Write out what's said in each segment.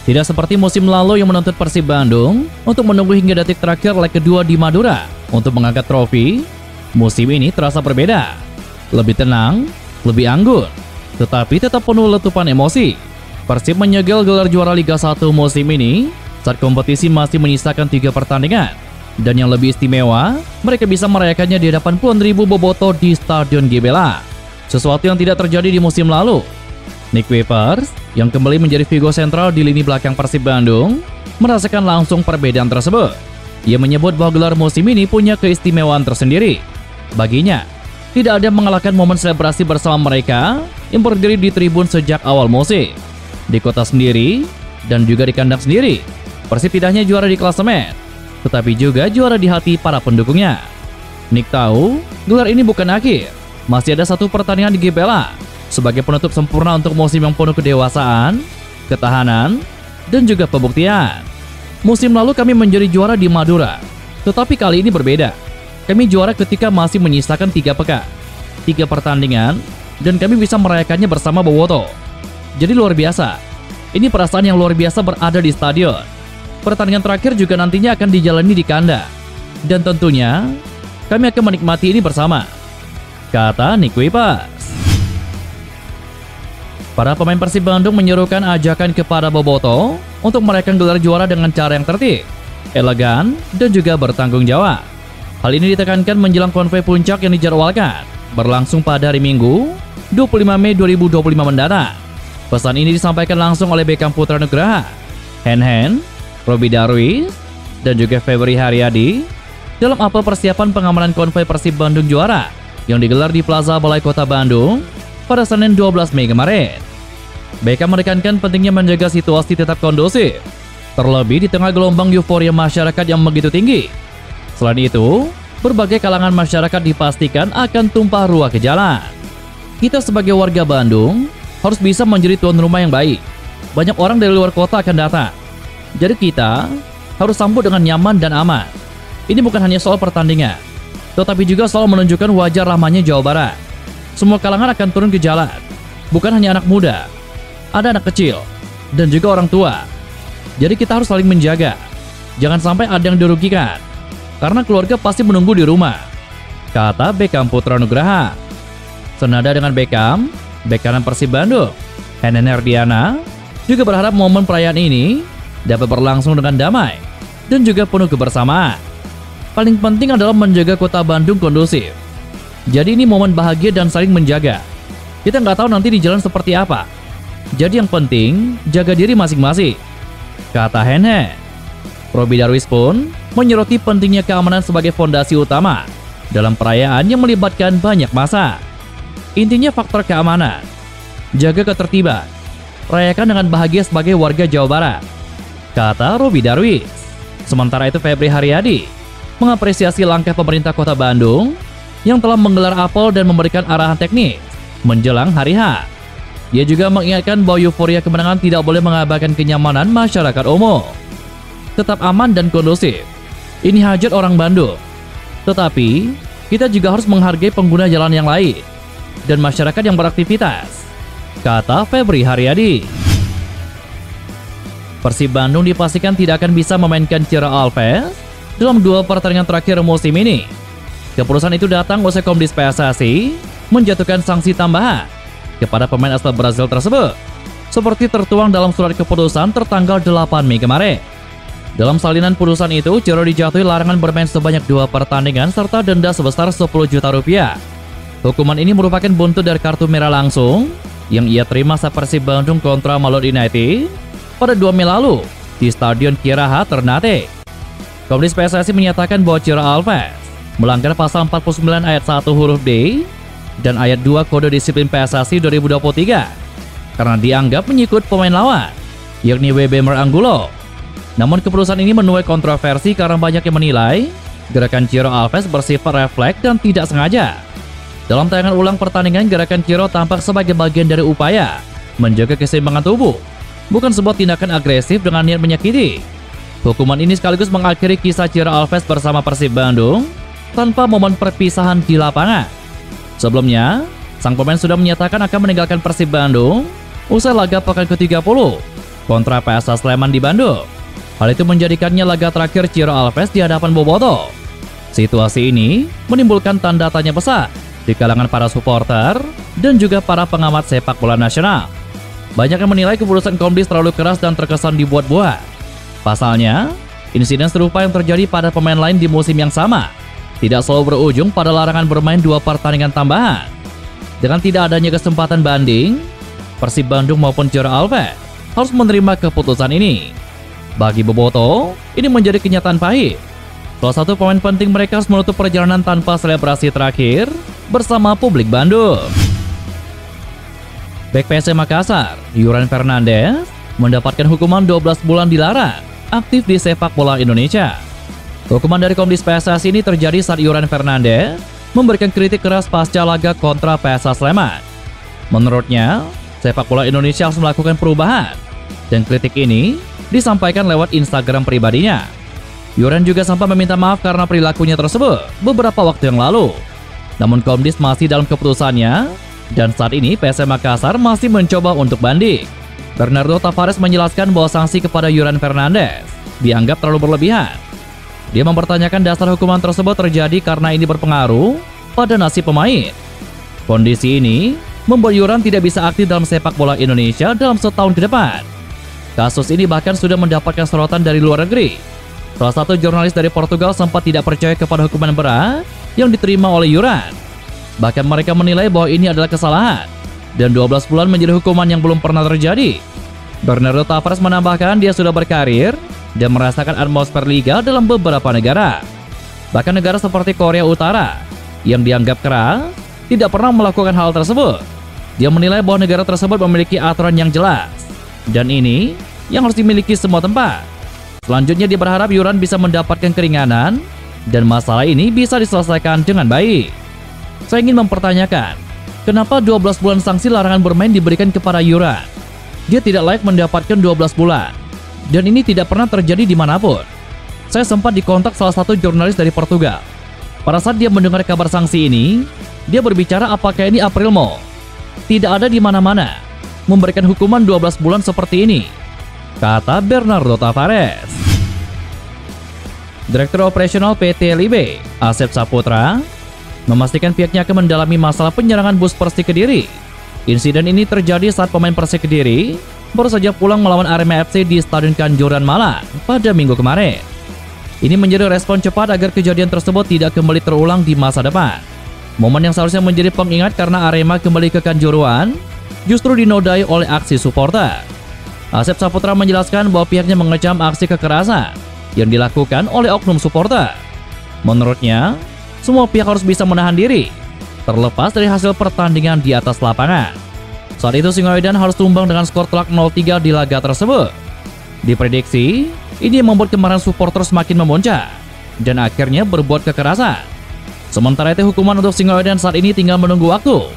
Tidak seperti musim lalu yang menuntut Persib Bandung untuk menunggu hingga detik terakhir leg kedua di Madura untuk mengangkat trofi, musim ini terasa berbeda. Lebih tenang, lebih anggun, tetapi tetap penuh letupan emosi. Persib menyegel gelar juara Liga 1 musim ini saat kompetisi masih menyisakan 3 pertandingan. Dan yang lebih istimewa, mereka bisa merayakannya di hadapan puluhan ribu bobotoh di Stadion GBLA. Sesuatu yang tidak terjadi di musim lalu. Nick Kuipers, yang kembali menjadi figur sentral di lini belakang Persib Bandung, merasakan langsung perbedaan tersebut. Ia menyebut bahwa gelar musim ini punya keistimewaan tersendiri. Baginya, tidak ada yang mengalahkan momen selebrasi bersama mereka yang berdiri di tribun sejak awal musim. Di kota sendiri, dan juga di kandang sendiri, Persib tidak hanya juara di klasemen, tetapi juga juara di hati para pendukungnya. Nick tahu, gelar ini bukan akhir. Masih ada 1 pertandingan di GBLA sebagai penutup sempurna untuk musim yang penuh kedewasaan, ketahanan, dan juga pembuktian. Musim lalu kami menjadi juara di Madura, tetapi kali ini berbeda. Kami juara ketika masih menyisakan 3 pekan, 3 pertandingan, dan kami bisa merayakannya bersama bobotoh. Jadi luar biasa. Ini perasaan yang luar biasa berada di stadion. Pertandingan terakhir juga nantinya akan dijalani di kandang. Dan tentunya, kami akan menikmati ini bersama, kata Nick Kuipers. Para pemain Persib Bandung menyerukan ajakan kepada bobotoh untuk merayakan gelar juara dengan cara yang tertib, elegan, dan juga bertanggung jawab. Hal ini ditekankan menjelang konvoy puncak yang dijadwalkan berlangsung pada hari Minggu, 25 Mei 2025 mendatang. Pesan ini disampaikan langsung oleh Beckham Putra Nugraha, Hen, Robby Darwish, dan juga Febri Haryadi dalam apel persiapan pengamanan konvoy Persib Bandung juara yang digelar di Plaza Balai Kota Bandung pada Senin 12 Mei kemarin. Beckham menekankan pentingnya menjaga situasi tetap kondusif, terlebih di tengah gelombang euforia masyarakat yang begitu tinggi. Selain itu, berbagai kalangan masyarakat dipastikan akan tumpah ruah ke jalan. Kita sebagai warga Bandung harus bisa menjadi tuan rumah yang baik. Banyak orang dari luar kota akan datang. Jadi kita harus sambut dengan nyaman dan aman. Ini bukan hanya soal pertandingan, tetapi juga soal menunjukkan wajah ramahnya Jawa Barat. Semua kalangan akan turun ke jalan, bukan hanya anak muda, ada anak kecil, dan juga orang tua. Jadi kita harus saling menjaga. Jangan sampai ada yang dirugikan, karena keluarga pasti menunggu di rumah, kata Beckham Putra Nugraha. Senada dengan Beckham, bek kanan Persib Bandung, Hen Herdiana, juga berharap momen perayaan ini dapat berlangsung dengan damai dan juga penuh kebersamaan. Paling penting adalah menjaga kota Bandung kondusif. Jadi ini momen bahagia dan saling menjaga. Kita nggak tahu nanti di jalan seperti apa. Jadi yang penting, jaga diri masing-masing, kata Hen. Robby Darwish pun menyoroti pentingnya keamanan sebagai fondasi utama dalam perayaan yang melibatkan banyak massa. Intinya faktor keamanan, jaga ketertiban, rayakan dengan bahagia sebagai warga Jawa Barat, kata Robby Darwish. Sementara itu Febri Haryadi mengapresiasi langkah pemerintah Kota Bandung yang telah menggelar apel dan memberikan arahan teknis menjelang hari H. Dia juga mengingatkan bahwa euforia kemenangan tidak boleh mengabaikan kenyamanan masyarakat umum. Tetap aman dan kondusif. Ini hajat orang Bandung. Tetapi, kita juga harus menghargai pengguna jalan yang lain dan masyarakat yang beraktivitas, kata Febri Haryadi. Persib Bandung dipastikan tidak akan bisa memainkan Ciro Alves dalam 2 pertandingan terakhir musim ini. Keputusan itu datang usai Komdis PSSI menjatuhkan sanksi tambahan kepada pemain asal Brazil tersebut, seperti tertuang dalam surat keputusan tertanggal 8 Mei kemarin. Dalam salinan putusan itu, Ciro dijatuhi larangan bermain sebanyak 2 pertandingan serta denda sebesar 10 juta rupiah. Hukuman ini merupakan buntut dari kartu merah langsung yang ia terima saat Persib Bandung kontra Maluku United pada 2 Mei lalu di Stadion Kiraha Ternate. Komdis PSSI menyatakan bahwa Ciro Alves melanggar pasal 49 ayat 1 huruf D dan ayat 2 Kode Disiplin PSSI 2023 karena dianggap menyikut pemain lawan, yakni WB Meranggulo. Namun keputusan ini menuai kontroversi karena banyak yang menilai gerakan Ciro Alves bersifat refleks dan tidak sengaja. Dalam tayangan ulang pertandingan, gerakan Ciro tampak sebagai bagian dari upaya menjaga keseimbangan tubuh, bukan sebuah tindakan agresif dengan niat menyakiti. Hukuman ini sekaligus mengakhiri kisah Ciro Alves bersama Persib Bandung tanpa momen perpisahan di lapangan. Sebelumnya, sang pemain sudah menyatakan akan meninggalkan Persib Bandung usai laga pekan ke-30 kontra PSS Sleman di Bandung. Hal itu menjadikannya laga terakhir Ciro Alves di hadapan Bobotoh. Situasi ini menimbulkan tanda tanya besar di kalangan para supporter dan juga para pengamat sepak bola nasional. Banyak yang menilai keputusan Komdis terlalu keras dan terkesan dibuat-buat. Pasalnya, insiden serupa yang terjadi pada pemain lain di musim yang sama tidak selalu berujung pada larangan bermain 2 pertandingan tambahan. Dengan tidak adanya kesempatan banding, Persib Bandung maupun Ciro Alves harus menerima keputusan ini. Bagi Bobotoh, ini menjadi kenyataan pahit. Salah satu pemain penting mereka harus menutup perjalanan tanpa selebrasi terakhir bersama publik Bandung. Bek PSM Makassar, Yuran Fernandes, mendapatkan hukuman 12 bulan dilarang aktif di sepak bola Indonesia. Hukuman dari Komdis PSSI ini terjadi saat Yuran Fernandes memberikan kritik keras pasca laga kontra PSS Sleman. Menurutnya, sepak bola Indonesia harus melakukan perubahan, dan kritik ini disampaikan lewat Instagram pribadinya. Yuran juga sempat meminta maaf karena perilakunya tersebut beberapa waktu yang lalu. Namun Komdis masih dalam keputusannya, dan saat ini PSM Makassar masih mencoba untuk banding. Bernardo Tavares menjelaskan bahwa sanksi kepada Yuran Fernandes dianggap terlalu berlebihan. Dia mempertanyakan dasar hukuman tersebut terjadi karena ini berpengaruh pada nasib pemain. Kondisi ini membuat Yuran tidak bisa aktif dalam sepak bola Indonesia dalam setahun ke depan. Kasus ini bahkan sudah mendapatkan sorotan dari luar negeri. Salah satu jurnalis dari Portugal sempat tidak percaya kepada hukuman berat yang diterima oleh Yuran. Bahkan mereka menilai bahwa ini adalah kesalahan, dan 12 bulan menjadi hukuman yang belum pernah terjadi. Bernardo Tavares menambahkan dia sudah berkarir dan merasakan atmosfer liga dalam beberapa negara. Bahkan negara seperti Korea Utara yang dianggap keras tidak pernah melakukan hal tersebut. Dia menilai bahwa negara tersebut memiliki aturan yang jelas, dan ini yang harus dimiliki semua tempat. Selanjutnya dia berharap Yuran bisa mendapatkan keringanan dan masalah ini bisa diselesaikan dengan baik. Saya ingin mempertanyakan, kenapa 12 bulan sanksi larangan bermain diberikan kepada Yuran? Dia tidak layak mendapatkan 12 bulan, dan ini tidak pernah terjadi dimanapun. Saya sempat dikontak salah satu jurnalis dari Portugal. Pada saat dia mendengar kabar sanksi ini, dia berbicara apakah ini April Mall. Tidak ada di mana-mana memberikan hukuman 12 bulan seperti ini, kata Bernardo Tavares. Direktur Operasional PT LIB, Asep Saputra, memastikan pihaknya akan mendalami masalah penyerangan bus Persik Kediri. Insiden ini terjadi saat pemain Persik Kediri baru saja pulang melawan Arema FC di Stadion Kanjuruhan Malang pada Minggu kemarin. Ini menjadi respon cepat agar kejadian tersebut tidak kembali terulang di masa depan. Momen yang seharusnya menjadi pengingat karena Arema kembali ke Kanjuruhan justru dinodai oleh aksi supporter. Asep Saputra menjelaskan bahwa pihaknya mengecam aksi kekerasan yang dilakukan oleh oknum supporter. Menurutnya, semua pihak harus bisa menahan diri, terlepas dari hasil pertandingan di atas lapangan. Saat itu Singoedan harus tumbang dengan skor telak 0-3 di laga tersebut. Diprediksi, ini yang membuat kemarahan supporter semakin memuncak dan akhirnya berbuat kekerasan. Sementara itu hukuman untuk Singoedan saat ini tinggal menunggu waktu.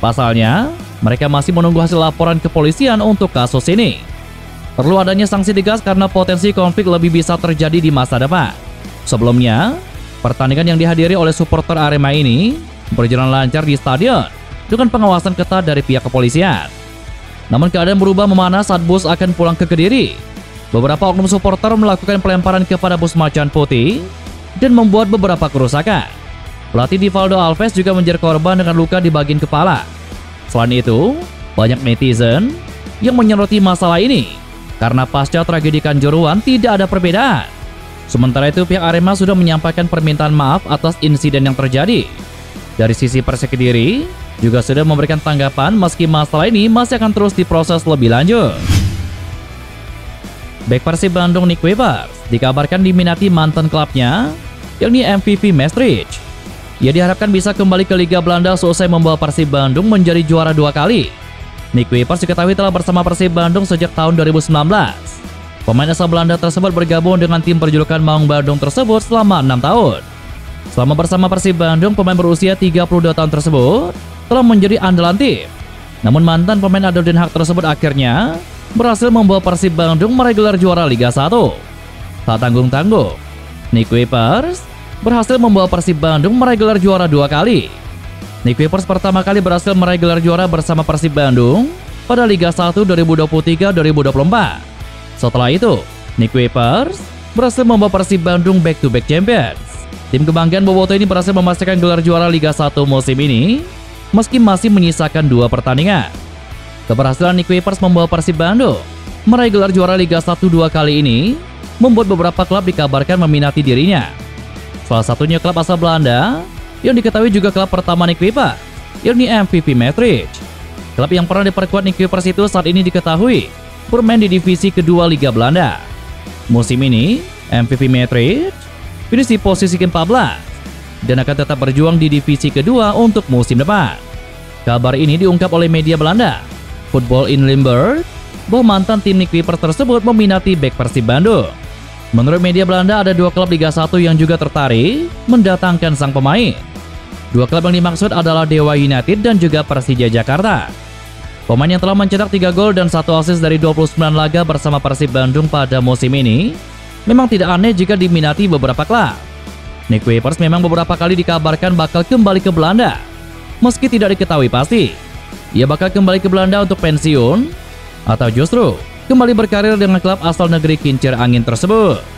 Pasalnya, mereka masih menunggu hasil laporan kepolisian untuk kasus ini. Perlu adanya sanksi tegas karena potensi konflik lebih bisa terjadi di masa depan. Sebelumnya, pertandingan yang dihadiri oleh supporter Arema ini berjalan lancar di stadion dengan pengawasan ketat dari pihak kepolisian. Namun keadaan berubah memanas saat bus akan pulang ke Kediri. Beberapa oknum supporter melakukan pelemparan kepada bus macan putih dan membuat beberapa kerusakan. Pelatih Divaldo Alves juga menjadi korban dengan luka di bagian kepala. Selain itu, banyak netizen yang menyoroti masalah ini karena pasca tragedi Kanjuruhan tidak ada perbedaan. Sementara itu pihak Arema sudah menyampaikan permintaan maaf atas insiden yang terjadi. Dari sisi Persik Kediri juga sudah memberikan tanggapan meski masalah ini masih akan terus diproses lebih lanjut. Bek Persib Bandung Nick Webers dikabarkan diminati mantan klubnya, yakni MVP Maastricht. Ia diharapkan bisa kembali ke Liga Belanda selesai membawa Persib Bandung menjadi juara 2 kali. Nick Webers diketahui telah bersama Persib Bandung sejak tahun 2019. Pemain asal Belanda tersebut bergabung dengan tim berjulukan Maung Bandung tersebut selama 6 tahun. Selama bersama Persib Bandung, pemain berusia 32 tahun tersebut telah menjadi andalan tim. Namun mantan pemain ADO Den Haag tersebut akhirnya berhasil membawa Persib Bandung meraih gelar juara Liga 1. Tak tanggung-tanggung, Nick Webers berhasil membawa Persib Bandung meraih gelar juara 2 kali. Nick Webers pertama kali berhasil meraih gelar juara bersama Persib Bandung pada Liga 1 2023-2024. Setelah itu, Nick Kuipers berhasil membawa Persib Bandung back-to-back champions. Tim kebanggaan Boboto ini berhasil memastikan gelar juara Liga 1 musim ini, meski masih menyisakan 2 pertandingan. Keberhasilan Nick Kuipers membawa Persib Bandung meraih gelar juara Liga 1 2 kali ini membuat beberapa klub dikabarkan meminati dirinya. Salah satunya klub asal Belanda yang diketahui juga klub pertama Nick Kuipers, yakni MVP Maastricht. Klub yang pernah diperkuat Nick Kuipers itu saat ini diketahui bermain di divisi kedua Liga Belanda. Musim ini, MVP Maastricht finish di posisi ke-14 dan akan tetap berjuang di divisi kedua untuk musim depan. Kabar ini diungkap oleh media Belanda, Football in Limburg, bahwa mantan tim Nick Kuipers tersebut meminati bek Persib Bandung. Menurut media Belanda, ada 2 klub Liga 1 yang juga tertarik mendatangkan sang pemain. 2 klub yang dimaksud adalah Dewa United dan juga Persija Jakarta. Pemain yang telah mencetak 3 gol dan 1 assist dari 29 laga bersama Persib Bandung pada musim ini memang tidak aneh jika diminati beberapa klub. Nick Kuipers memang beberapa kali dikabarkan bakal kembali ke Belanda, meski tidak diketahui pasti ia bakal kembali ke Belanda untuk pensiun atau justru kembali berkarir dengan klub asal negeri kincir angin tersebut.